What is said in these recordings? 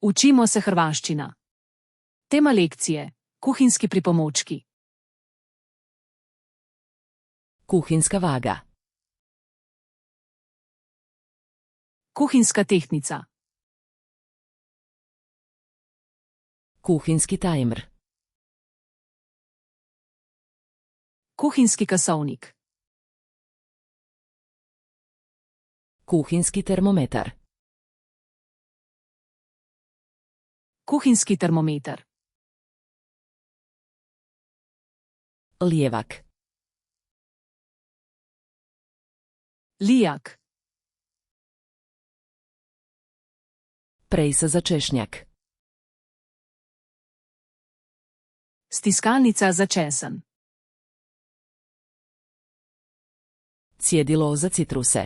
Učimo se hrvaščina. Tema lekcije: kuhinjski pripomočki. Kuhinjska vaga. Kuhinjska tehtnica. Kuhinjski tajmer. Kuhinjski kasovnik. Kuhinjski termometar. Kuhinjski termometer. Lijevak. Lijak. Prejsa za češnjak. Stiskalnica za česen. Cjedilo za citruse.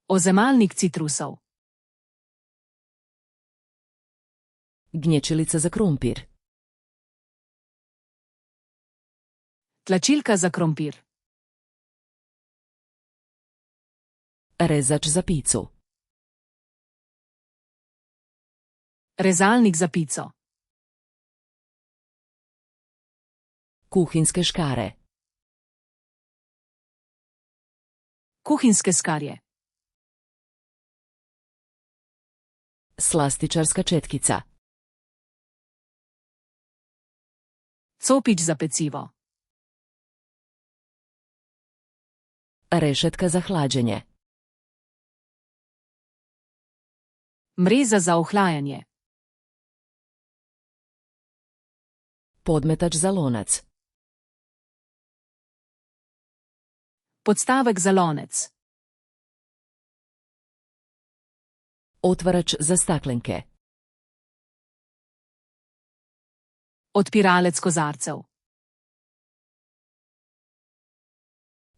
Ozemalnik citrusov. Gnječilica za krumpir. Tlačilka za krompir. Rezač za picu. Rezalnik za pico. Kuhinjske škare. Kuhinjske skarje. Slastičarska četkica. Copič za pecivo. Rešetka za hlađenje. Mreza za ohlajanje. Podmetač za lonac. Podstavek za lonec. Otvarač za staklenke. Odpiralec kozarcev.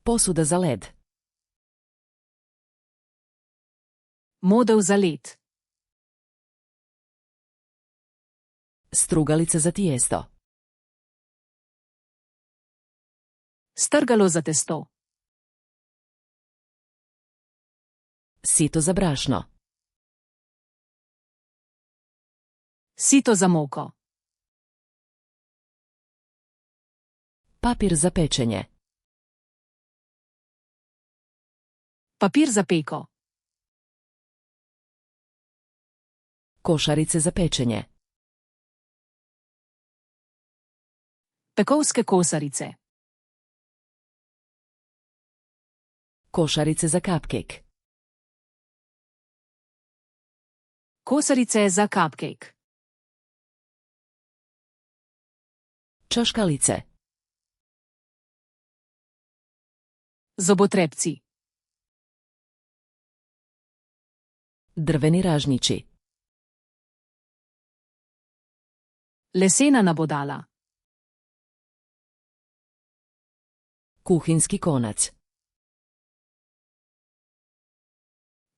Posuda za led. Modev za led. Strugalica za tijesto. Strgalo za testo. Sito za brašno. Sito za moko. Papir za pečenje. Papir za peko. Košarice za pečenje. Pekovske kosarice. Košarice za cupcake. Kosarice za cupcake. Čaškalice. Zobotrebci. Drveni ražnjiči. Lesena nabodala. Kuhinjski konac.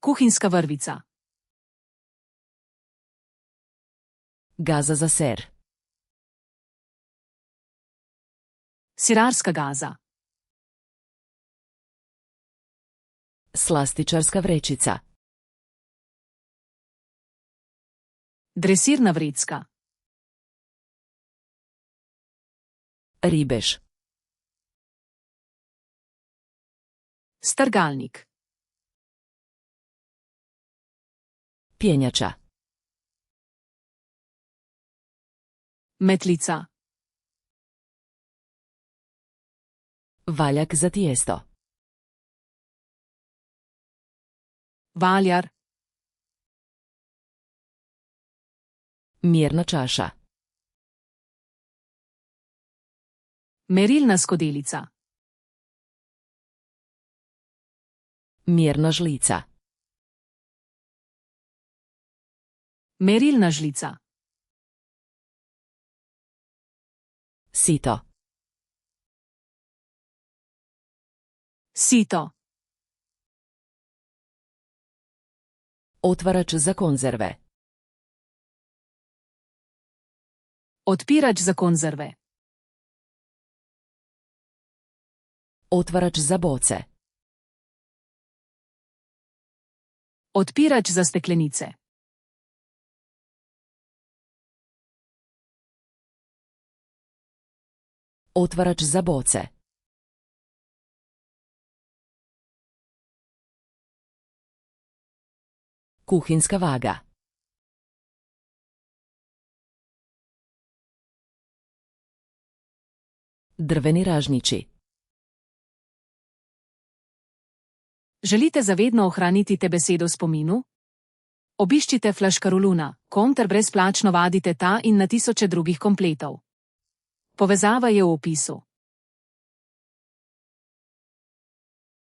Kuhinjska vrvica. Gaza za ser. Sirarska gaza. Slastičarska vrećica. Dresirna vrecka. Ribež. Strgalnik. Pjenjača. Metlica. Valjak za tijesto. Valjar. Mjerna čaša. Merilna skodelica. Mjerna žlica. Merilna žlica. Sito. Sito. Otvarač za konzerve. Odpirač za konzerve. Otvarač za boce. Odpirač za steklenice. Otvarač za boce. Kuhinjska vaga. Drveni ražnjiči. Želite zavedno ohraniti te besedo v spominu? Obiščite flaškaroluna.com ter brezplačno vadite ta in na tisoče drugih kompletov. Povezava je v opisu.